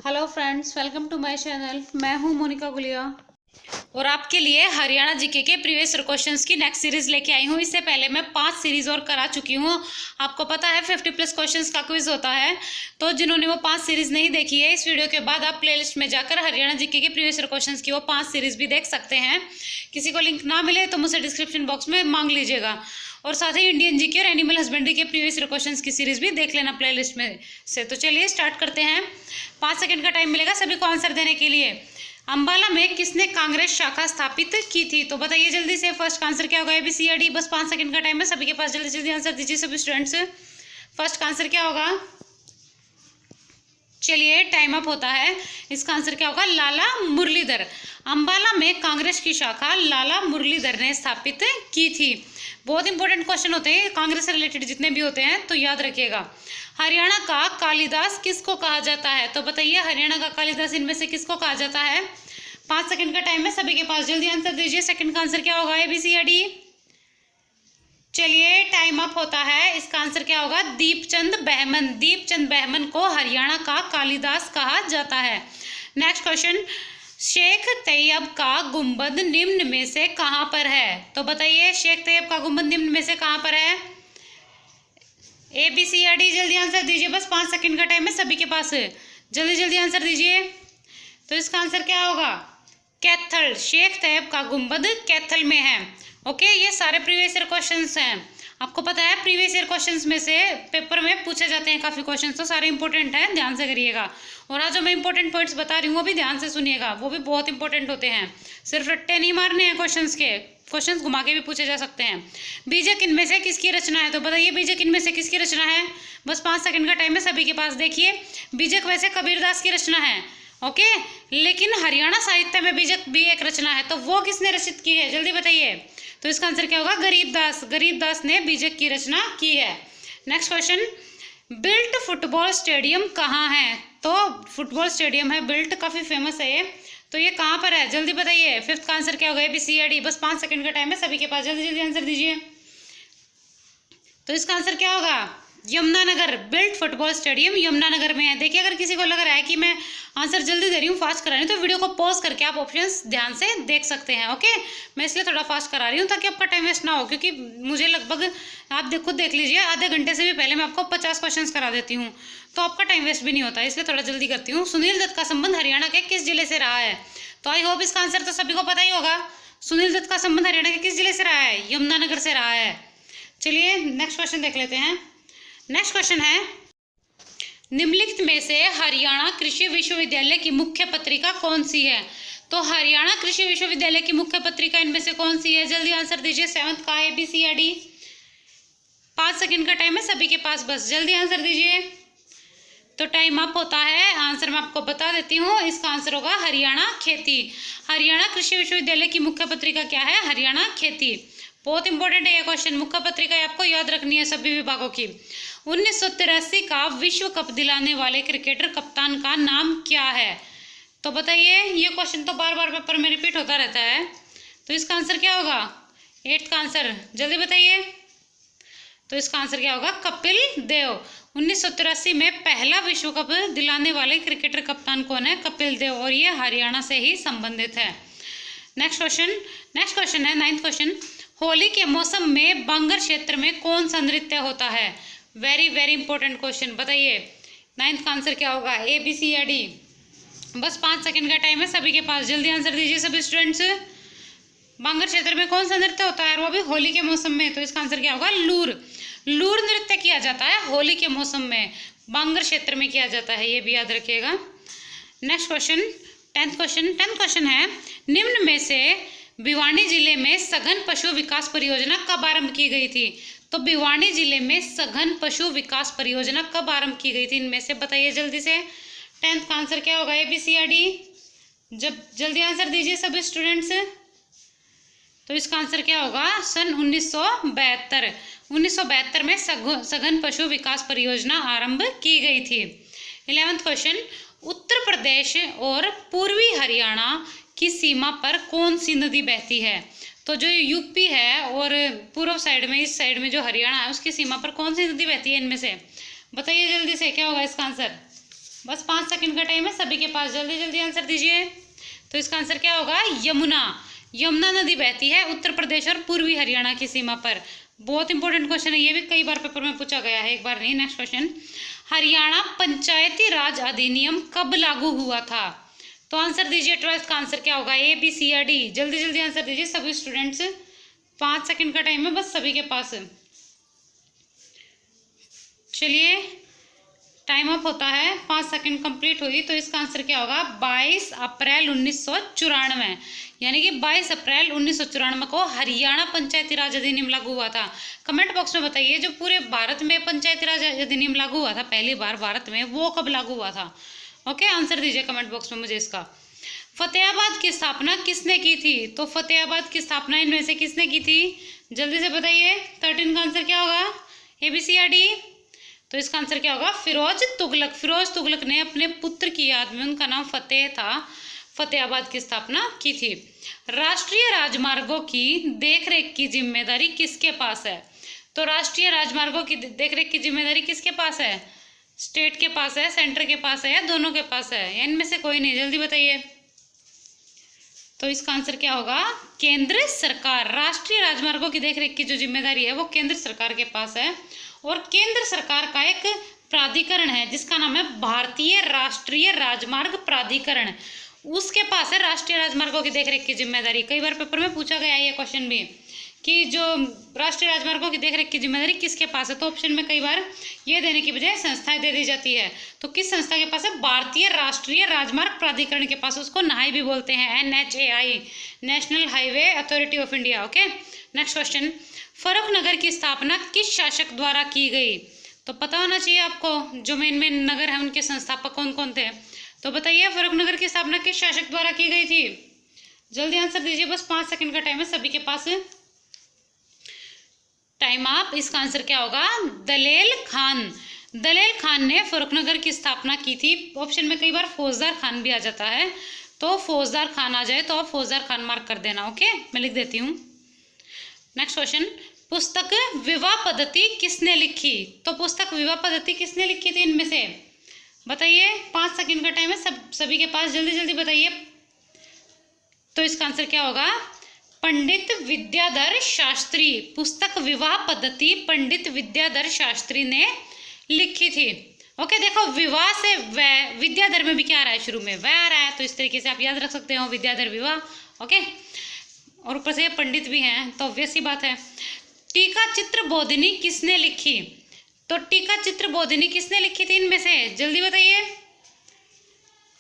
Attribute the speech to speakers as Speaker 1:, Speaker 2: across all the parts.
Speaker 1: Hello friends, welcome to my channel. मैं हूं मोनिका गुलिया और आपके लिए हरियाणा जीके के प्रीवियस ईयर क्वेश्चंस की नेक्स्ट सीरीज लेके आई हूं। इससे पहले मैं 5 सीरीज और करा चुकी हूं। आपको पता है 50+ क्वेश्चंस का क्विज होता है, तो जिन्होंने वो 5 सीरीज नहीं देखी है, इस वीडियो के बाद आप प्लेलिस्ट में जाकर हरियाणा जीके के प्रीवियस ईयर क्वेश्चंस की वो 5 सीरीज भी देख सकते हैं। किसी को लिंक ना मिले तो मुझसे डिस्क्रिप्शन बॉक्स में मांग लीजिएगा। और साथ ही इंडियन जीके और एनिमल हस्बेंड्री के प्रीवियस ईयर क्वेश्चंस की सीरीज भी देख लेना प्लेलिस्ट में से। तो चलिए स्टार्ट करते हैं। 5 सेकंड का टाइम मिलेगा सभी को आंसर देने के लिए। अंबाला में किसने कांग्रेस शाखा स्थापित की थी? तो बताइए जल्दी से। फर्स्ट का आंसर क्या होगा? ABCD। बस 5 सेकंड का टाइम है सभी के पास, जल्दी जल्दी आंसर दीजिए सभी स्टूडेंट्स। फर्स्ट का आंसर क्या होगा? चलिए टाइम अप होता है। इसका आंसर क्या होगा? लाला मुरलीधर। अंबाला में कांग्रेस की शाखा लाला मुरलीधर ने स्थापित की थी। बहुत इंपॉर्टेंट क्वेश्चन होते हैं कांग्रेस से रिलेटेड, जितने भी होते हैं तो याद रखिएगा। हरियाणा का कालिदास किसको कहा जाता है? तो बताइए हरियाणा का कालिदास इनमें से किसको कहा जाता है? 5 सेकंड का टाइम है सभी के पास, जल्दी आंसर दीजिए। सेकंड का आंसर क्या होगा? ABCD। चलिए टाइम अप होता है। इसका आंसर क्या होगा? दीपचंद बहमन। दीपचंद बहमन को हरियाणा का कालिदास कहा जाता है। नेक्स्ट क्वेश्चन, शेख तैयब का गुंबद निम्न में से कहां पर है? तो बताइए शेख तैयब का गुंबद निम्न में से कहां पर है? ABCD। जल्दी आंसर दीजिए, बस 5 सेकंड का टाइम है सभी के पास, जल्दी जल्दी आंसर दीजिए। तो इसका आंसर क्या होगा? कैथल। शेख तैयब का गुंबद कैथल में है। ओके, ये सारे प्रीवियस ईयर क्वेश्चंस हैं। आपको पता है प्रीवियस ईयर क्वेश्चंस में से पेपर में पूछे जाते हैं काफ़ी क्वेश्चंस, तो सारे इंपॉर्टेंट हैं, ध्यान से करिएगा। और आज जो मैं इंपॉर्टेंट पॉइंट्स बता रही हूँ वो भी ध्यान से सुनिएगा, वो भी बहुत इंपॉर्टेंट होते हैं। सिर्फ रट्टे नहीं मारने हैं क्वेश्चंस के, क्वेश्चंस घुमा के भी पूछे जा सकते हैं। बीजक इनमें से किसकी रचना है? तो बताइए बीजक इनमें से किसकी रचना है? बस 5 सेकंड का टाइम है सभी के पास। देखिए बीजक वैसे कबीरदास की रचना है, ओके, लेकिन हरियाणा साहित्य में बीजक भी एक रचना है, तो वो किसने रचित की है? जल्दी बताइए। तो इसका आंसर क्या होगा? गरीबदास। गरीबदास ने बीजक की रचना की है। Next question, built football stadium कहाँ है? तो फुटबॉल स्टेडियम है बिल्ट, काफ़ी फेमस है ये, तो ये कहाँ पर है? जल्दी बताइए। फिफ्थ का आंसर क्या होगा? ABCD। बस 5 सेकंड का टाइम है सभी के पास, जल्दी जल्दी आंसर दीजिए। तो इसका आंसर क्या होगा? Yamunanagar. Built football stadium Yamunanagar में है। देखिए अगर किसी को लग रहा है कि मैं आंसर जल्दी दे रही हूँ, फास्ट करा रही हूँ, तो वीडियो को पॉज करके आप ऑप्शंस ध्यान से देख सकते हैं। ओके, मैं इसलिए थोड़ा फास्ट करा रही हूँ ताकि आपका टाइम वेस्ट ना हो, क्योंकि मुझे लगभग आप खुद देख लीजिए आधे घंटे से भी पहले मैं आपको 50 क्वेश्चन करा देती हूँ, तो आपका टाइम वेस्ट भी नहीं होता, इसलिए थोड़ा जल्दी करती हूँ। सुनील दत्त का संबंध हरियाणा के किस जिले से रहा है? तो आई होप इसका आंसर तो सभी को पता ही होगा। सुनील दत्त का संबंध हरियाणा के किस जिले से रहा है? यमुनानगर से रहा है। चलिए नेक्स्ट क्वेश्चन देख लेते हैं। नेक्स्ट क्वेश्चन है, निम्नलिखित में से हरियाणा कृषि विश्वविद्यालय की मुख्य पत्रिका कौन सी है? तो हरियाणा कृषि विश्वविद्यालय की मुख्य पत्रिका इनमें से कौन सी है? जल्दी आंसर दीजिए। 7th का ABCD। 5 सेकंड का टाइम है सभी के पास, बस जल्दी आंसर दीजिए। तो टाइम अप होता है। आंसर मैं आपको बता देती हूँ, इसका आंसर होगा हरियाणा खेती। हरियाणा कृषि विश्वविद्यालय की मुख्य पत्रिका क्या है? हरियाणा खेती। बहुत इंपॉर्टेंट है ये क्वेश्चन, मुख्य पत्रिका आपको याद रखनी है सभी विभागों की। 1983 का विश्व कप दिलाने वाले क्रिकेटर कप्तान का नाम क्या है? तो बताइए, ये क्वेश्चन तो बार बार पेपर में रिपीट होता रहता है, तो इसका आंसर क्या होगा? 8th का आंसर जल्दी बताइए। तो इसका आंसर क्या होगा? कपिल देव। 1983 में पहला विश्व कप दिलाने वाले क्रिकेटर कप्तान कौन है? कपिल देव, और ये हरियाणा से ही संबंधित है। नेक्स्ट क्वेश्चन है 9th क्वेश्चन, होली के मौसम में बांगर क्षेत्र में कौन सा नृत्य होता है? वेरी वेरी इंपॉर्टेंट क्वेश्चन, बताइए 9th का आंसर क्या होगा? ABCD। बस 5 सेकंड का टाइम है सभी के पास, जल्दी आंसर दीजिए सभी स्टूडेंट्स। बांगर क्षेत्र में कौन सा नृत्य होता है, वो भी होली के मौसम में? तो इसका आंसर क्या होगा? लूर। लूर नृत्य किया जाता है होली के मौसम में, बांगर क्षेत्र में किया जाता है, ये भी याद रखिएगा। नेक्स्ट क्वेश्चन 10th क्वेश्चन है, निम्न में से भिवानी जिले में सघन पशु विकास परियोजना कब आरंभ की गई थी? तो भिवानी जिले में सघन पशु विकास परियोजना कब आरंभ की गई थी इनमें से? बताइए जल्दी से। 10th का आंसर क्या होगा? ABCD। जब जल्दी आंसर दीजिए सभी स्टूडेंट्स। तो इसका आंसर क्या होगा? सन 1972। 1972 में सघन पशु विकास परियोजना आरंभ की गई थी। 11th क्वेश्चन, उत्तर प्रदेश और पूर्वी हरियाणा की सीमा पर कौन सी नदी बहती है? तो जो यूपी है और पूर्व साइड में, इस साइड में जो हरियाणा है, उसकी सीमा पर कौन सी नदी बहती है इनमें से? बताइए जल्दी से, क्या होगा इसका आंसर? बस 5 सेकंड का टाइम है सभी के पास, जल्दी जल्दी आंसर दीजिए। तो इसका आंसर क्या होगा? यमुना। यमुना नदी बहती है उत्तर प्रदेश और पूर्वी हरियाणा की सीमा पर। बहुत इंपॉर्टेंट क्वेश्चन है, ये भी कई बार पेपर में पूछा गया है, एक बार नहीं। नेक्स्ट क्वेश्चन, हरियाणा पंचायती राज अधिनियम कब लागू हुआ था? तो आंसर दीजिए, 12th का आंसर क्या होगा? ए, बी, सी या डी? जल्दी जल्दी आंसर दीजिए सभी स्टूडेंट्स, 5 सेकंड का टाइम है बस सभी के पास। चलिए टाइम अप होता है, 5 सेकंड कंप्लीट हुई। तो इसका आंसर क्या होगा? 22 अप्रैल 1994, यानी कि 22 अप्रैल 1994 को हरियाणा पंचायती राज अधिनियम लागू हुआ था। कमेंट बॉक्स में बताइए, जो पूरे भारत में पंचायती राज अधिनियम लागू हुआ था पहली बार भारत में, वो कब लागू हुआ था? ओके, आंसर दीजिए कमेंट बॉक्स में मुझे इसका। फतेहाबाद की स्थापना किसने की थी? तो फतेहाबाद की स्थापना इनमें से किसने की थी? जल्दी से बताइए। 13 का आंसर क्या होगा? ए, बी, सी या डी? तो इसका आंसर क्या होगा? फिरोज तुगलक। फिरोज तुगलक ने अपने पुत्र की याद में, उनका नाम फतेह था, फतेहाबाद की स्थापना की थी। राष्ट्रीय राजमार्गों की देखरेख की जिम्मेदारी किसके पास है? तो राष्ट्रीय राजमार्गों की देखरेख की जिम्मेदारी किसके पास है? स्टेट के पास है, सेंटर के पास है, या दोनों के पास है, या इनमें से कोई नहीं? जल्दी बताइए। तो इसका आंसर क्या होगा? केंद्र सरकार। राष्ट्रीय राजमार्गों की देखरेख की जो जिम्मेदारी है वो केंद्र सरकार के पास है, और केंद्र सरकार का एक प्राधिकरण है जिसका नाम है भारतीय राष्ट्रीय राजमार्ग प्राधिकरण, उसके पास है राष्ट्रीय राजमार्गों की देखरेख की जिम्मेदारी। कई बार पेपर में पूछा गया है ये क्वेश्चन भी, कि जो राष्ट्रीय राजमार्गों की देखरेख की जिम्मेदारी किसके पास है? तो ऑप्शन में कई बार ये देने की बजाय संस्थाएं दे दी जाती है। तो किस संस्था के पास है? भारतीय राष्ट्रीय राजमार्ग प्राधिकरण के पास। उसको NHAI भी बोलते हैं, NHAI, national highway authority of India. Okay, next question, Farrukhnagar की स्थापना किस शासक द्वारा की गई? तो पता होना चाहिए आपको, जो मेन मेन नगर है उनके संस्थापक कौन कौन थे। तो बताइए, फर्रुखनगर की स्थापना किस शासक द्वारा की गई थी? जल्दी आंसर दीजिए, बस 5 सेकंड का टाइम है सभी के पास। टाइम आप। इसका आंसर क्या होगा? दलेल खान। दलेल खान ने फर्रुखनगर की स्थापना की थी। ऑप्शन में कई बार फौजदार खान भी आ जाता है, तो फौजदार खान आ जाए तो आप फौजदार खान मार्क कर देना। ओके, मैं लिख देती हूँ। नेक्स्ट क्वेश्चन, पुस्तक विवाह पद्धति किसने लिखी? तो पुस्तक विवाह पद्धति किसने लिखी थी इनमें से? बताइए, 5 सेकंड का टाइम है सभी के पास, जल्दी जल्दी बताइए। तो इसका आंसर क्या होगा? पंडित विद्याधर शास्त्री। पुस्तक विवाह पद्धति पंडित विद्याधर शास्त्री ने लिखी थी। ओके, देखो विवाह से विद्याधर में भी क्या आ रहा है? शुरू में वह आ रहा है, तो इस तरीके से आप याद रख सकते हो, विद्याधर विवाह। ओके, और ऊपर से पंडित भी हैं, तो ऑब्वियस सी बात है। टीका चित्र बोधिनी किसने लिखी? तो टीका चित्र बोधिनी किसने लिखी थी इनमें से? जल्दी बताइए।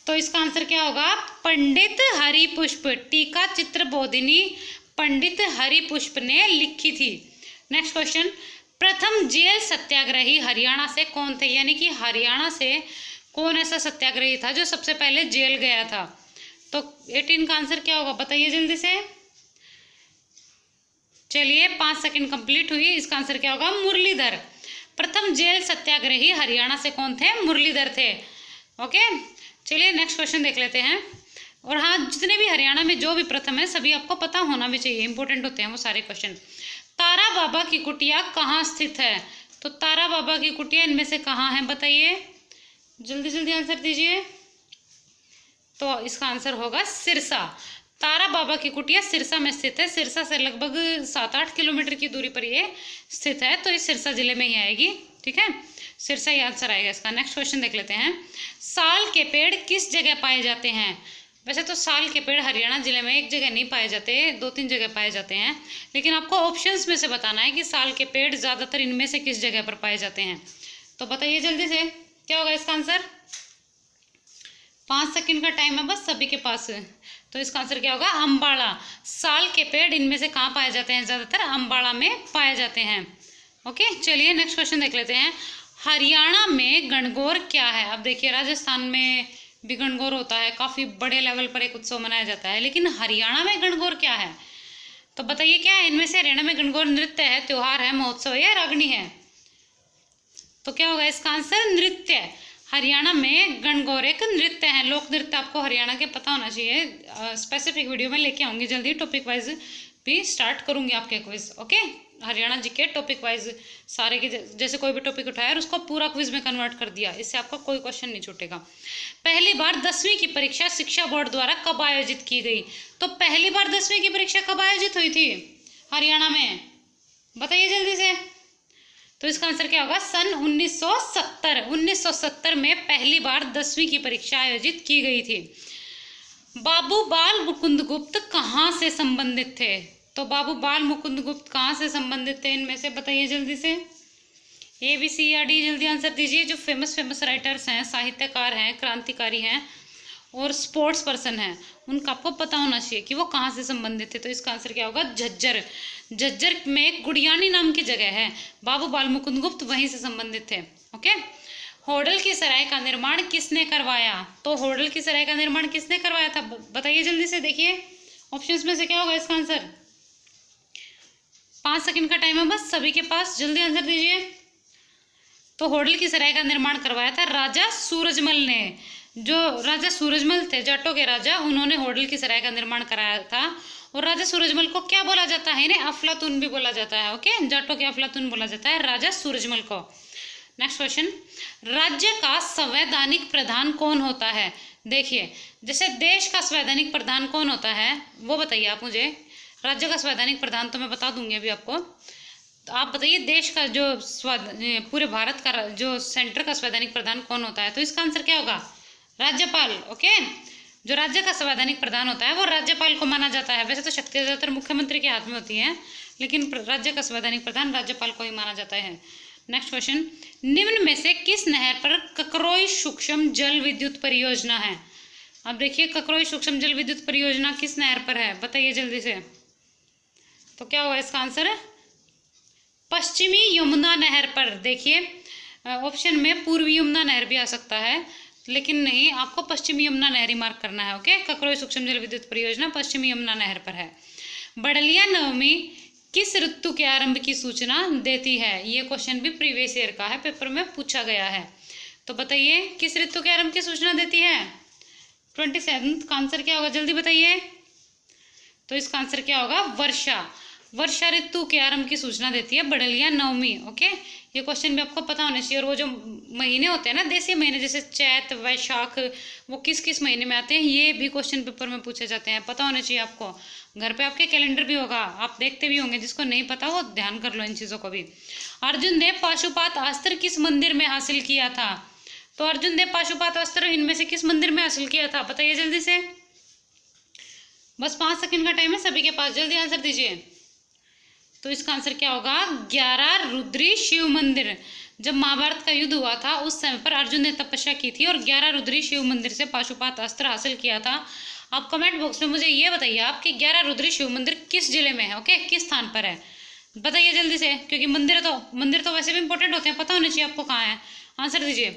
Speaker 1: तो इसका आंसर क्या होगा? पंडित हरिपुष्प। टीका चित्र बोधिनी पंडित हरिपुष्प ने लिखी थी। नेक्स्ट क्वेश्चन, प्रथम जेल सत्याग्रही हरियाणा से कौन थे? यानी कि हरियाणा से कौन ऐसा सत्याग्रही था जो सबसे पहले जेल गया था? तो 18 का आंसर क्या होगा? बताइए जल्दी से। चलिए, 5 सेकंड कंप्लीट हुई। इसका आंसर क्या होगा? मुरलीधर। प्रथम जेल सत्याग्रही हरियाणा से कौन थे? मुरलीधर थे। ओके, चलिए नेक्स्ट क्वेश्चन देख लेते हैं। और हाँ, जितने भी हरियाणा में जो भी प्रथम है सभी आपको पता होना भी चाहिए, इंपॉर्टेंट होते हैं वो सारे क्वेश्चन। तारा बाबा की कुटिया कहाँ स्थित है? तो तारा बाबा की कुटिया इनमें से कहाँ है? बताइए, जल्दी जल्दी आंसर दीजिए। तो इसका आंसर होगा सिरसा। तारा बाबा की कुटिया सिरसा में स्थित है। सिरसा से लगभग 7-8 किलोमीटर की दूरी पर ये स्थित है, तो इस सिरसा जिले में ही आएगी। ठीक है, सिरसा ही आंसर आएगा इसका। नेक्स्ट क्वेश्चन देख लेते हैं। साल के पेड़ किस जगह पाए जाते हैं? वैसे तो साल के पेड़ हरियाणा जिले में एक जगह नहीं पाए जाते, 2-3 जगह पाए जाते हैं, लेकिन आपको ऑप्शंस में से बताना है कि साल के पेड़ ज़्यादातर इनमें से किस जगह पर पाए जाते हैं। तो बताइए जल्दी से, क्या होगा इसका आंसर? 5 सेकंड का टाइम है बस सभी के पास। तो इसका आंसर क्या होगा? अम्बाड़ा। साल के पेड़ इनमें से कहाँ पाए जाते हैं? ज़्यादातर अम्बाड़ा में पाए जाते हैं। ओके, चलिए नेक्स्ट क्वेश्चन देख लेते हैं। हरियाणा में गणगौर क्या है? अब देखिए, राजस्थान में भी गणगौर होता है, काफ़ी बड़े लेवल पर एक उत्सव मनाया जाता है, लेकिन हरियाणा में गणगौर क्या है? तो बताइए क्या है इनमें से? हरियाणा में गणगौर नृत्य है, त्योहार है, महोत्सव है, या रागनी है? तो क्या होगा इसका आंसर? नृत्य। हरियाणा में गणगौर एक नृत्य है, लोक नृत्य। आपको हरियाणा के पता होना चाहिए। स्पेसिफिक वीडियो में लेके आऊँगी जल्दी, टॉपिक वाइज भी स्टार्ट करूँगी आपके क्विज। ओके, हरियाणा जी के टॉपिक वाइज सारे के जैसे कोई भी टॉपिक उठाया और उसको पूरा क्विज में कन्वर्ट कर दिया, इससे आपका कोई क्वेश्चन नहीं छूटेगा। पहली बार 10वीं की परीक्षा शिक्षा बोर्ड द्वारा कब आयोजित की गई? तो पहली बार 10वीं की परीक्षा कब आयोजित हुई थी हरियाणा में, बताइए जल्दी से। तो इसका आंसर क्या होगा? सन 1970। 1970 में पहली बार 10वीं की परीक्षा आयोजित की गई थी। बाबू बाल मुकुंद गुप्त कहाँ से संबंधित थे? तो बाबू बाल मुकुंद गुप्त कहाँ से संबंधित थे इनमें से, बताइए जल्दी से। ए, बी, सी या डी, जल्दी आंसर दीजिए। जो फेमस राइटर्स हैं, साहित्यकार हैं, क्रांतिकारी हैं और स्पोर्ट्स पर्सन हैं, उनका आपको पता होना चाहिए कि वो कहाँ से संबंधित थे। तो इसका आंसर क्या होगा? झज्जर। झज्जर में गुड़ियानी नाम की जगह है, बाबू बाल मुकुंद गुप्त वहीं से संबंधित थे। ओके। होडल की सराय का निर्माण किसने करवाया? तो होडल की सराय का निर्माण किसने करवाया था, बताइए जल्दी से। देखिए ऑप्शंस में से क्या होगा इसका आंसर। 5 सेकंड का टाइम है बस सभी के पास, जल्दी आंसर दीजिए। तो होडल की सराय का निर्माण करवाया था राजा सूरजमल ने। जो राजा सूरजमल थे, जाटों के राजा, उन्होंने होडल की सराय का निर्माण कराया था। और राजा सूरजमल को क्या बोला जाता है? इन्हें अफलातून भी बोला जाता है। ओके, जाटों के अफलातून बोला जाता है राजा सूरजमल को। नेक्स्ट क्वेश्चन, राज्य का संवैधानिक प्रधान कौन होता है? देखिए जैसे देश का संवैधानिक प्रधान कौन होता है वो बताइए आप मुझे। राज्य का संवैधानिक प्रधान तो मैं बता दूंगी अभी आपको, तो आप बताइए देश का जो पूरे भारत का जो सेंटर का संवैधानिक प्रधान कौन होता है? तो इसका आंसर क्या होगा? राज्यपाल। ओके, जो राज्य का संवैधानिक प्रधान होता है वो राज्यपाल को माना जाता है। वैसे तो शक्ति ज़्यादातर मुख्यमंत्री के हाथ में होती है, लेकिन राज्य का संवैधानिक प्रधान राज्यपाल को ही माना जाता है। नेक्स्ट क्वेश्चन, निम्न में से किस नहर पर ककरोई सूक्ष्म जल विद्युत परियोजना है? अब देखिए ककरोई सूक्ष्म जल विद्युत परियोजना किस नहर पर है, बताइए जल्दी से। तो क्या होगा इसका आंसर? पश्चिमी यमुना नहर पर। देखिए ऑप्शन में पूर्वी यमुना नहर भी आ सकता है, लेकिन नहीं, आपको पश्चिमी यमुना नहर ही मार्क करना है। ओके, ककरोई सूक्ष्म जल विद्युत परियोजना पश्चिमी यमुना नहर पर है। बड़लिया नवमी किस ऋतु के आरंभ की सूचना देती है? ये क्वेश्चन भी प्रीवियस ईयर का है, पेपर में पूछा गया है। तो बताइए किस ऋतु के आरंभ की सूचना देती है? 27 का आंसर क्या होगा, जल्दी बताइए। तो इसका आंसर क्या होगा? वर्षा। वर्षा ऋतु के आरंभ की सूचना देती है बड़लिया नवमी। ओके, ये क्वेश्चन भी आपको पता होना चाहिए। और वो जो महीने होते हैं ना, देसी महीने, जैसे चैत, वैशाख, वो किस किस महीने में आते हैं, ये भी क्वेश्चन पेपर में पूछे जाते हैं, पता होना चाहिए आपको। घर पे आपके कैलेंडर भी होगा, आप देखते भी होंगे, जिसको नहीं पता वो ध्यान कर लो इन चीज़ों को भी। अर्जुन देव पाशुपात अस्त्र किस मंदिर में हासिल किया था? तो अर्जुन देव पाशुपात अस्त्र इनमें से किस मंदिर में हासिल किया था, बताइए जल्दी से। बस 5 सेकंड का टाइम है सभी के पास, जल्दी आंसर दीजिए। तो इसका आंसर क्या होगा? 11 रुद्री शिव मंदिर। जब महाभारत का युद्ध हुआ था उस समय पर अर्जुन ने तपस्या की थी और 11 रुद्री शिव मंदिर से पाशुपात अस्त्र हासिल किया था। आप कमेंट बॉक्स में मुझे ये बताइए आपके 11 रुद्री शिव मंदिर किस जिले में है? ओके, किस स्थान पर है, बताइए जल्दी से, क्योंकि मंदिर तो वैसे भी इंपॉर्टेंट होते हैं, पता होना चाहिए आपको कहाँ है। आंसर दीजिए।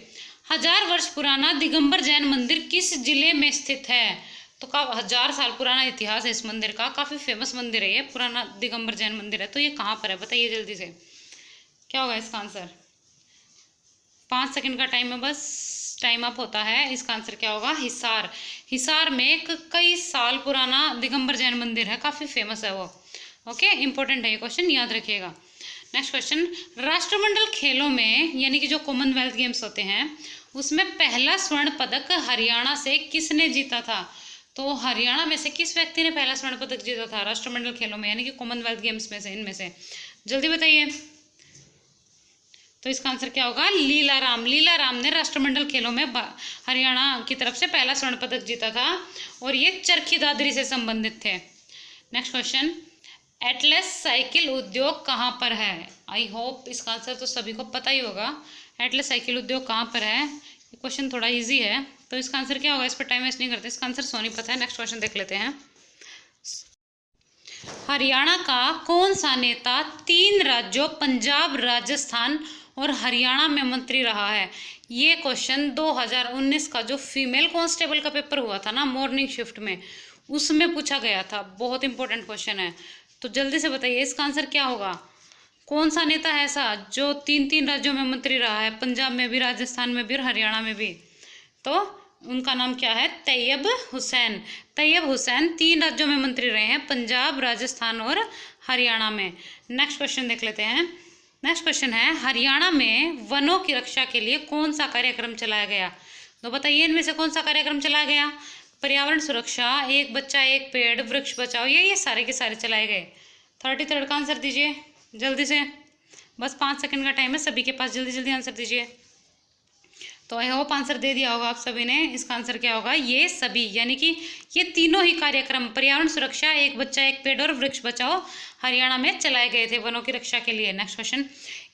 Speaker 1: 1000 वर्ष पुराना दिगंबर जैन मंदिर किस जिले में स्थित है? तो 1000 साल पुराना इतिहास है इस मंदिर का, काफ़ी फेमस मंदिर है ये, पुराना दिगंबर जैन मंदिर है। तो ये कहाँ पर है, बताइए जल्दी से, क्या होगा इसका आंसर। 5 सेकंड का टाइम है बस, टाइम अप होता है। इसका आंसर क्या होगा? हिसार। हिसार में एक कई साल पुराना दिगंबर जैन मंदिर है, काफ़ी फेमस है वो। ओके, इंपॉर्टेंट है ये क्वेश्चन, याद रखिएगा। नेक्स्ट क्वेश्चन, राष्ट्रमंडल खेलों में यानी कि जो कॉमनवेल्थ गेम्स होते हैं उसमें पहला स्वर्ण पदक हरियाणा से किसने जीता था? तो हरियाणा में से किस व्यक्ति ने पहला स्वर्ण पदक जीता था राष्ट्रमंडल खेलों में यानी कि कॉमनवेल्थ गेम्स में से, इनमें से, जल्दी बताइए। तो इसका आंसर क्या होगा? लीलाराम। लीलाराम ने राष्ट्रमंडल खेलों में हरियाणा की तरफ से पहला स्वर्ण पदक जीता था और ये चरखी दादरी से संबंधित थे। नेक्स्ट क्वेश्चन, एटलस साइकिल उद्योग कहाँ पर है? आई होप इसका आंसर तो सभी को पता ही होगा। एटलस साइकिल उद्योग कहाँ पर है? ये क्वेश्चन थोड़ा इजी है, तो इसका आंसर क्या होगा? इस पर टाइम वेस्ट नहीं करते, इसका आंसर सोनीपत है। नेक्स्ट क्वेश्चन देख लेते हैं। हरियाणा का कौन सा नेता 3 राज्यों पंजाब, राजस्थान और हरियाणा में मंत्री रहा है? ये क्वेश्चन 2019 का जो फीमेल कांस्टेबल का पेपर हुआ था ना मॉर्निंग शिफ्ट में, उसमें पूछा गया था। बहुत इंपॉर्टेंट क्वेश्चन है, तो जल्दी से बताइए इसका आंसर क्या होगा। कौन सा नेता है ऐसा जो 3 राज्यों में मंत्री रहा है, पंजाब में भी, राजस्थान में भी और हरियाणा में भी? तो उनका नाम क्या है? तैयब हुसैन। तैयब हुसैन 3 राज्यों में मंत्री रहे हैं, पंजाब, राजस्थान और हरियाणा में। नेक्स्ट क्वेश्चन देख लेते हैं। नेक्स्ट क्वेश्चन है, हरियाणा में वनों की रक्षा के लिए कौन सा कार्यक्रम चलाया गया? तो बताइए इनमें से कौन सा कार्यक्रम चलाया गया? पर्यावरण सुरक्षा, एक बच्चा एक पेड़, वृक्ष बचाओ, ये सारे के सारे चलाए गए। 33 का आंसर दीजिए जल्दी से, बस 5 सेकंड का टाइम है सभी के पास, जल्दी जल्दी आंसर दीजिए। तो आई होप आंसर दे दिया होगा आप सभी ने। इसका आंसर क्या होगा? ये सभी, यानी कि ये तीनों ही कार्यक्रम, पर्यावरण सुरक्षा, एक बच्चा एक पेड़ और वृक्ष बचाओ, हरियाणा में चलाए गए थे वनों की रक्षा के लिए। नेक्स्ट क्वेश्चन,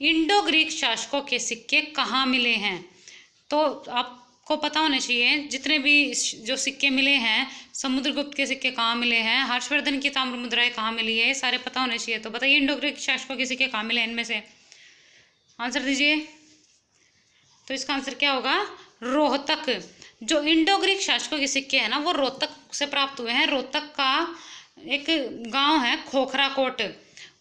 Speaker 1: इंडो ग्रीक शासकों के सिक्के कहाँ मिले हैं? तो आपको पता होना चाहिए जितने भी जो सिक्के मिले हैं, समुद्रगुप्त के सिक्के कहाँ मिले हैं, हर्षवर्धन की ताम्र मुद्राएं कहाँ मिली है, ये सारे पता होने चाहिए। तो बताइए इंडो ग्रीक शासकों के सिक्के कहाँ मिले हैं? इनमें से आंसर दीजिए। तो इसका आंसर क्या होगा? रोहतक। जो इंडो ग्रीक शासकों के सिक्के हैं ना, वो रोहतक से प्राप्त हुए हैं। रोहतक का एक गांव है खोखराकोट,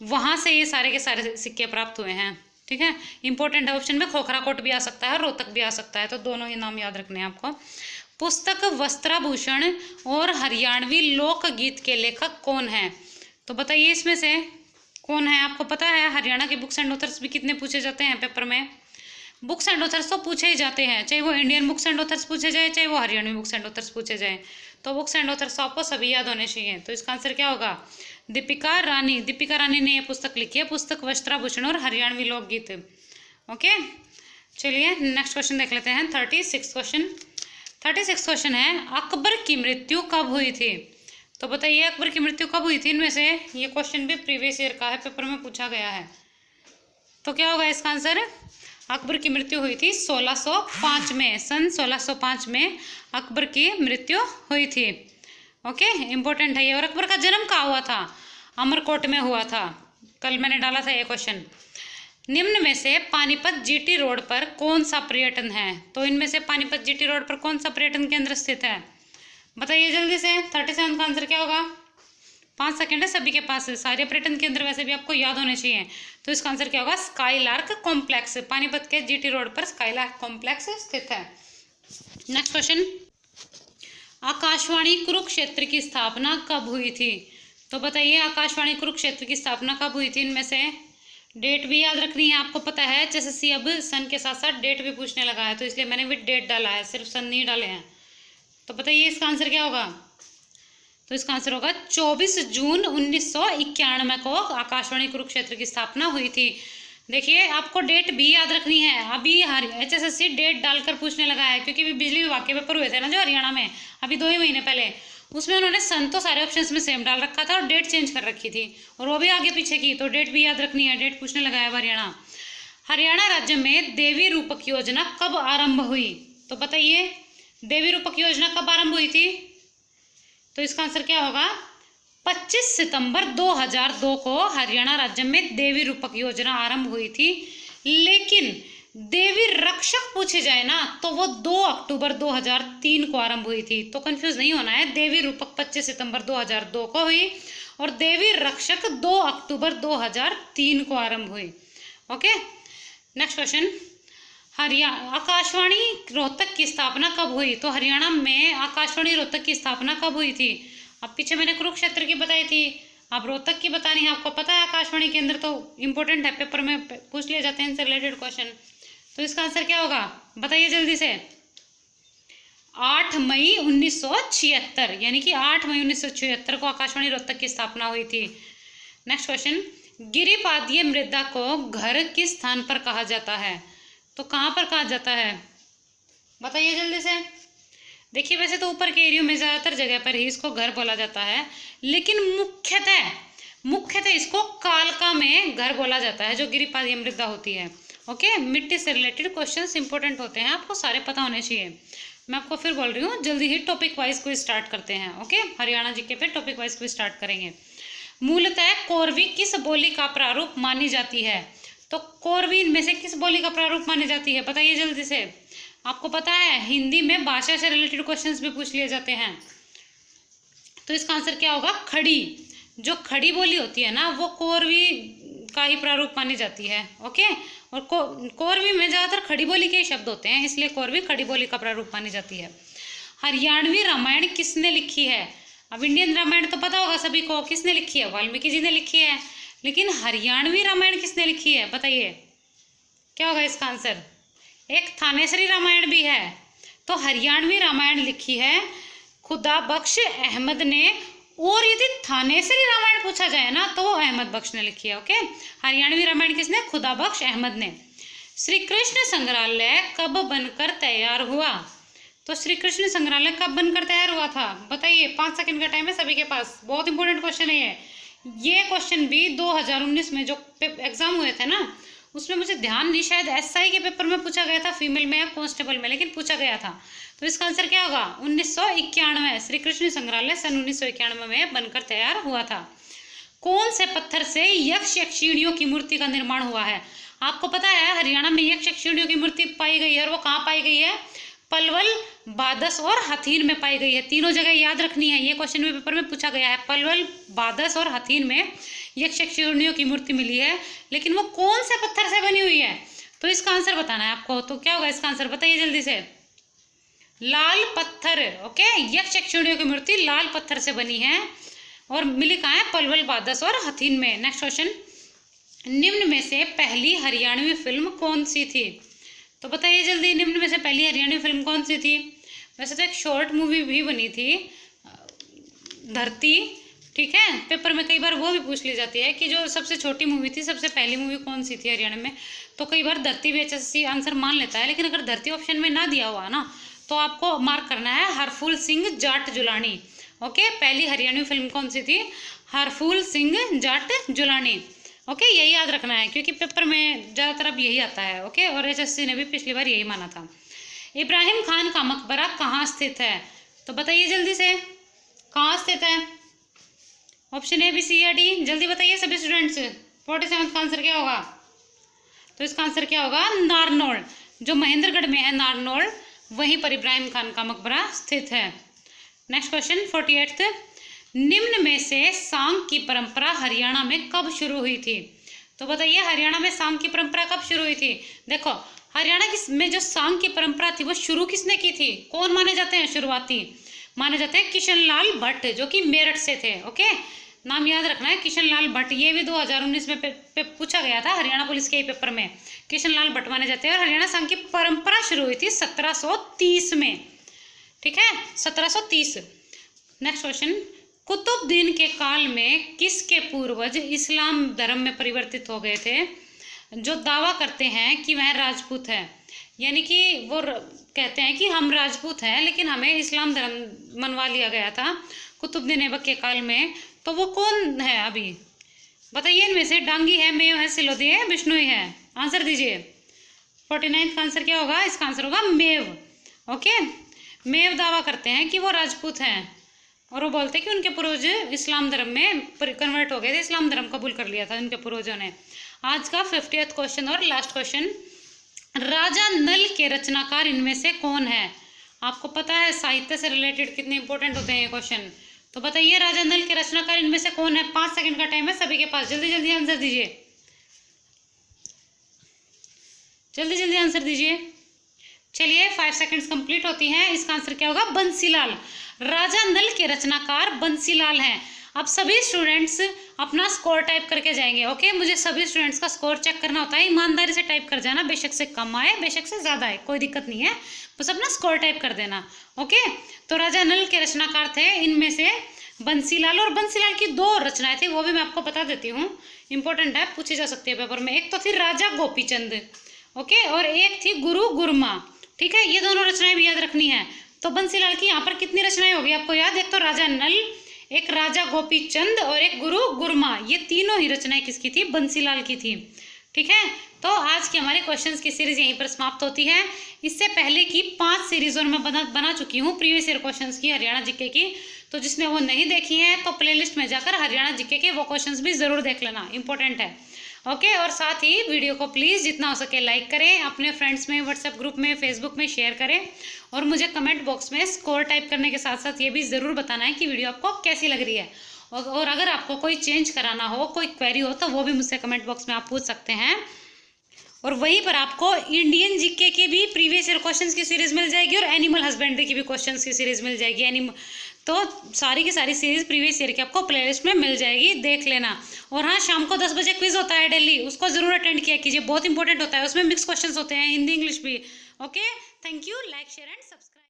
Speaker 1: वहां से ये सारे के सारे सिक्के प्राप्त हुए हैं। ठीक है, इंपॉर्टेंट है, ऑप्शन में खोखराकोट भी आ सकता है, रोहतक भी आ सकता है, तो दोनों ही नाम याद रखने हैं आपको। पुस्तक वस्त्राभूषण और हरियाणवी लोकगीत के लेखक कौन है? तो बताइए इसमें से कौन है? आपको पता है हरियाणा के बुक्स एंड ऑथर्स भी कितने पूछे जाते हैं पेपर में? बुक्स एंड ऑथर्स तो पूछे ही जाते हैं, चाहे वो इंडियन बुक्स एंड ऑथर्स पूछे जाए, चाहे वो हरियाणवी बुक्स एंड ऑथर्स पूछे जाए। तो बुक्स एंड ऑथर्स आपको सभी याद होने चाहिए। तो इसका आंसर क्या होगा? दीपिका रानी। दीपिका रानी ने ये पुस्तक लिखी है, पुस्तक वस्त्राभूषण और हरियाणवी लोकगीत। ओके, चलिए नेक्स्ट क्वेश्चन देख लेते हैं। 36 क्वेश्चन। 36 क्वेश्चन है, अकबर की मृत्यु कब हुई थी? तो बताइए अकबर की मृत्यु कब हुई थी? इनमें से ये क्वेश्चन भी प्रीवियस ईयर का है, पेपर में पूछा गया है। तो क्या होगा इसका आंसर? अकबर की मृत्यु हुई थी 1605 में, सन 1605 में अकबर की मृत्यु हुई थी। ओके, इंपॉर्टेंट है ये। और अकबर का जन्म कहाँ हुआ था? अमरकोट में हुआ था। कल मैंने डाला था ये क्वेश्चन। निम्न में से पानीपत जीटी रोड पर कौन सा पर्यटन है? तो इनमें से पानीपत जीटी रोड पर कौन सा पर्यटन केंद्र स्थित है? बताइए जल्दी से। 37 का आंसर क्या होगा? 5 सेकेंड है सभी के पास। सारे पर्यटन केंद्र वैसे भी आपको याद होने चाहिए। तो इसका आंसर क्या होगा? Skylark complex. पानीपत के जीटी रोड पर स्काईलार्क कॉम्प्लेक्स स्थित है। नेक्स्ट क्वेश्चन, आकाशवाणी कुरुक्षेत्र की स्थापना कब हुई थी? तो बताइए आकाशवाणी कुरुक्षेत्र की स्थापना कब हुई थी? इनमें से डेट भी याद रखनी है, आपको पता है एचएसएससी अब सन के साथ साथ डेट भी पूछने लगा है, तो इसलिए मैंने भी डेट डाला है, सिर्फ सन नहीं डाले हैं। तो बताइए इसका आंसर क्या होगा? तो इसका आंसर होगा 24 जून 1991 को आकाशवाणी कुरुक्षेत्र की स्थापना हुई थी। देखिए आपको डेट भी याद रखनी है। अभी एचएसएससी डेट डालकर पूछने लगा है, क्योंकि बिजली विभाग के पेपर हुए थे ना जो हरियाणा में अभी 2 ही महीने पहले, उसमें उन्होंने सन तो सारे ऑप्शंस में सेम डाल रखा था और डेट चेंज कर रखी थी, और वो भी आगे पीछे की, तो डेट भी याद रखनी है, डेट पूछने लगा है हरियाणा। हरियाणा राज्य में देवी रूपक योजना कब आरंभ हुई? तो बताइए देवी रूपक योजना कब आरंभ हुई थी? तो इसका आंसर क्या होगा? 25 सितंबर 2002 को हरियाणा राज्य में देवी रूपक योजना आरंभ हुई थी। लेकिन देवी रक्षक पूछे जाए ना तो वो 2 अक्टूबर 2003 को आरंभ हुई थी। तो कंफ्यूज नहीं होना है, देवी रूपक 25 सितंबर 2002 को हुई और देवी रक्षक 2 अक्टूबर 2003 को आरंभ हुई। Okay, next question, Akashvani Rohtak की स्थापना कब हुई? तो हरियाणा में आकाशवाणी रोहतक की स्थापना कब हुई थी? अब पीछे मैंने कुरुक्षेत्र की बताई थी, अब रोहतक की बतानी है। आपको पता है आकाशवाणी केंद्र तो इंपॉर्टेंट है, पेपर में पूछ लिए जाते हैं इनसे रिलेटेड क्वेश्चन। तो इसका आंसर क्या होगा? बताइए जल्दी से। 8 मई 1976, यानी कि 8 मई 1976 को आकाशवाणी रोहतक की स्थापना हुई थी। नेक्स्ट क्वेश्चन, गिरिपादीय मृदा को घर किस स्थान पर कहा जाता है? तो कहाँ पर कहा जाता है? बताइए जल्दी से। देखिए वैसे तो ऊपर के एरिया में ज़्यादातर जगह पर ही इसको घर बोला जाता है, लेकिन मुख्यतः इसको कालका में घर बोला जाता है, जो गिरिपादीय मृदा होती है। ओके, मिट्टी से रिलेटेड क्वेश्चंस इंपॉर्टेंट होते हैं, आपको सारे पता होने चाहिए। मैं आपको फिर बोल रही हूँ, जल्दी ही टॉपिक वाइज को स्टार्ट करते हैं। ओके, हरियाणा जीके पे टॉपिक वाइज को स्टार्ट करेंगे। मूलतः कोरवी किस बोली का प्रारूप मानी जाती है? तो कोरवी में से किस बोली का प्रारूप मानी जाती है? बताइए जल्दी से। आपको पता है हिंदी में भाषा से रिलेटेड क्वेश्चंस भी पूछ लिए जाते हैं। तो इसका आंसर क्या होगा? खड़ी। जो खड़ी बोली होती है ना वो कोरवी का ही प्रारूप मानी जाती है। ओके, और कोरवी में ज़्यादातर खड़ी बोली के शब्द होते हैं, इसलिए कोरवी खड़ी बोली का प्रारूप मानी जाती है। हरियाणवी रामायण किसने लिखी है? अब इंडियन रामायण तो पता होगा सभी को, किसने लिखी है? वाल्मीकि जी ने लिखी है। लेकिन हरियाणवी रामायण किसने लिखी है? बताइए क्या होगा इसका आंसर? एक थानेसरी रामायण भी है, तो हरियाणवी रामायण लिखी है खुदा बख्श अहमद ने। और यदि थानेसरी रामायण पूछा जाए ना तो वो अहमद बख्श ने लिखी है। ओके, हरियाणवी रामायण किसने? खुदा बख्श अहमद ने। श्री कृष्ण संग्रहालय कब बनकर तैयार हुआ? तो श्री कृष्ण संग्रहालय कब बनकर तैयार हुआ था? बताइए, 5 सेकंड का टाइम है सभी के पास। बहुत इंपॉर्टेंट क्वेश्चन है ये क्वेश्चन भी 2019 में जो एग्जाम हुए थे ना, उसमें मुझे ध्यान नहीं, शायद एसआई के पेपर में पूछा गया था, फीमेल में या कांस्टेबल में, लेकिन पूछा गया था। तो इसका आंसर क्या होगा? 1991। श्री कृष्ण संग्रहालय सन 1991 में बनकर तैयार हुआ था। कौन से पत्थर से यक्ष यक्षिणियों की मूर्ति का निर्माण हुआ है? आपको पता है हरियाणा में यक्ष यक्षिणियों की मूर्ति पाई गई है, और वो कहाँ पाई गई है? पलवल, बादस और हथीन में पाई गई है। तीनों जगह याद रखनी है, ये क्वेश्चन में पेपर में पूछा गया है। पलवल, बादस और हथीन में यक्ष यक्षिणियों की मूर्ति मिली है, लेकिन वो कौन से पत्थर से बनी हुई है? तो इसका आंसर बताना है आपको। तो क्या होगा इसका आंसर? बताइए जल्दी से। लाल पत्थर। ओके, यक्ष यक्षिणियों की मूर्ति लाल पत्थर से बनी है और मिली कहाँ है? पलवल, बादस और हथीन में। नेक्स्ट क्वेश्चन, निम्न में से पहली हरियाणवी फिल्म कौन सी थी? तो बताइए जल्दी, निम्न में से पहली हरियाणवी फिल्म कौन सी थी? वैसे तो एक शॉर्ट मूवी भी बनी थी, धरती, ठीक है, पेपर में कई बार वो भी पूछ ली जाती है कि जो सबसे छोटी मूवी थी, सबसे पहली मूवी कौन सी थी हरियाणा में? तो कई बार धरती भी HSC आंसर मान लेता है, लेकिन अगर धरती ऑप्शन में ना दिया हुआ ना तो आपको मार्क करना है हरफूल सिंह जाट जुलानी। ओके, पहली हरियाणवी फिल्म कौन सी थी? हरफूल सिंह जाट जुलानी। ओके, यही याद रखना है क्योंकि पेपर में ज़्यादातर अब यही आता है। ओके, और HSC ने भी पिछली बार यही माना था। इब्राहिम खान का मकबरा कहाँ स्थित है? तो बताइए जल्दी से, कहाँ स्थित है? ऑप्शन A, B, C या D, जल्दी बताइए सभी स्टूडेंट्स। 47 का आंसर क्या होगा? तो इसका आंसर क्या होगा? नारनौल, जो महेंद्रगढ़ में है नारनौल, वहीं पर इब्राहिम खान का मकबरा स्थित है। नेक्स्ट क्वेश्चन 48th, निम्न में से सांग की परंपरा हरियाणा में कब शुरू हुई थी? तो बताइए हरियाणा में सांग की परंपरा कब शुरू हुई थी? देखो, हरियाणा में जो सांग की परंपरा थी वो शुरू किसने की थी? कौन माने जाते हैं शुरुआती? माने जाते हैं किशनलाल भट्ट, जो कि मेरठ से थे। ओके, नाम याद रखना है किशनलाल भट्ट। ये भी 2019 में पूछा गया था हरियाणा पुलिस के पेपर में। किशनलाल भट्ट माने जाते हैं। और हरियाणा संघ की परंपरा शुरू हुई थी 1730 में, ठीक है, 1730। नेक्स्ट क्वेश्चन, कुतुबुद्दीन के काल में किसके पूर्वज इस्लाम धर्म में परिवर्तित हो गए थे, जो दावा करते हैं कि वह राजपूत है? यानी कि वो कहते हैं कि हम राजपूत हैं लेकिन हमें इस्लाम धर्म मनवा लिया गया था कुतुबुद्दीन ऐबक के काल में। तो वो कौन है अभी? बताइए इनमें से। डांगी है, मेव है, सिलोदी है, बिश्नोई है? आंसर दीजिए। 49 का आंसर क्या होगा? इसका आंसर होगा मेव। ओके, मेव दावा करते हैं कि वो राजपूत हैं और वो बोलते हैं कि उनके पूर्वज इस्लाम धर्म में कन्वर्ट हो गए थे, इस्लाम धर्म कबूल कर लिया था उनके पूर्वजों ने। आज का 50th क्वेश्चन और लास्ट क्वेश्चन, राजा नल के रचनाकार इनमें से कौन है? आपको पता है साहित्य से रिलेटेड कितने इंपॉर्टेंट होते हैं ये क्वेश्चन। तो बताइए राजा नल के रचनाकार इनमें से कौन है? 5 सेकंड का टाइम है सभी के पास, जल्दी जल्दी आंसर दीजिए, जल्दी जल्दी आंसर दीजिए। चलिए 5 सेकंड्स कंप्लीट होती हैं। इसका आंसर क्या होगा? बंसीलाल। राजा नल के रचनाकार बंसीलाल हैं। अब सभी स्टूडेंट्स अपना स्कोर टाइप करके जाएंगे। ओके, मुझे सभी स्टूडेंट्स का स्कोर चेक करना होता है, ईमानदारी से टाइप कर जाना, बेशक से कम आए बेशक से ज़्यादा आए, कोई दिक्कत नहीं है, बस अपना स्कोर टाइप कर देना। ओके, तो राजा नल के रचनाकार थे इनमें से बंसीलाल, और बंसीलाल की 2 रचनाएं थी, वो भी मैं आपको बता देती हूँ, इंपॉर्टेंट है, पूछी जा सकती है पेपर में। एक तो थी राजा गोपीचंद, ओके, और एक थी गुरु गुरमा, ठीक है, ये दोनों रचनाएं भी याद रखनी है। तो बंसीलाल की यहाँ पर कितनी रचनाएं होगी आपको याद? एक तो राजा नल, एक राजा गोपीचंद और एक गुरु गुरमा, ये तीनों ही रचनाएं किसकी थी? बंसीलाल की थी, ठीक है। तो आज की हमारी क्वेश्चंस की सीरीज यहीं पर समाप्त होती है। इससे पहले की 5 सीरीज और मैं बना चुकी हूँ प्रीवियस ईयर क्वेश्चंस की, हरियाणा जीके की, तो जिसने वो नहीं देखी है तो प्लेलिस्ट में जाकर हरियाणा जीके के वो क्वेश्चंस भी जरूर देख लेना, इंपॉर्टेंट है। ओके, और साथ ही वीडियो को प्लीज़ जितना हो सके लाइक करें, अपने फ्रेंड्स में, व्हाट्सएप ग्रुप में, फेसबुक में शेयर करें, और मुझे कमेंट बॉक्स में स्कोर टाइप करने के साथ साथ ये भी ज़रूर बताना है कि वीडियो आपको कैसी लग रही है। और अगर आपको कोई चेंज कराना हो, कोई क्वेरी हो, तो वो भी मुझसे कमेंट बॉक्स में आप पूछ सकते हैं। और वहीं पर आपको इंडियन जीके के भी प्रीवियस ईयर क्वेश्चंस की सीरीज मिल जाएगी और एनिमल हस्बेंड्री की भी क्वेश्चंस की सीरीज मिल जाएगी। तो सारी की सारी सीरीज प्रीवियस ईयर की आपको प्लेलिस्ट में मिल जाएगी, देख लेना। और हाँ, शाम को 10 बजे क्विज होता है डेली, उसको जरूर अटेंड किया कीजिए, बहुत इंपॉर्टेंट होता है, उसमें मिक्स क्वेश्चंस होते हैं, हिंदी इंग्लिश भी। Okay, thank you, like share and subscribe.